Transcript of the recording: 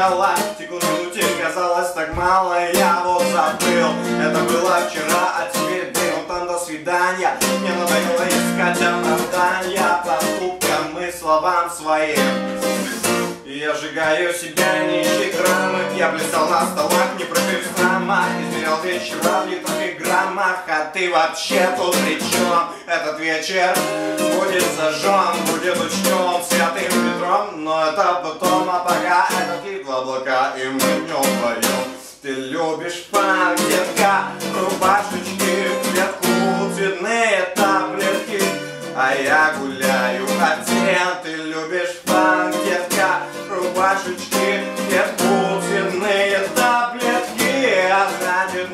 галактику минуте казалось так мало, я вот забыл. Это было вчера, а теперь днем там до свидания. Мне надоело искать оправдания поступкам и словам своим. Я сжигаю себя, не ищи граммы. Я плясал на столах, не пропив сама. Измерял вечера в литрах и граммах. А ты вообще тут при чем? Этот вечер будет зажжен, будет учтен святым Петром. Но это потом, а пока это клип в облака, и мы в нем поем. Ты любишь фанк, детка, рубашечки, клетку, цветные таблетки. А я гуляю один. Ты любишь фанк, детка, рубашечки, клетку, цветные таблетки. А значит,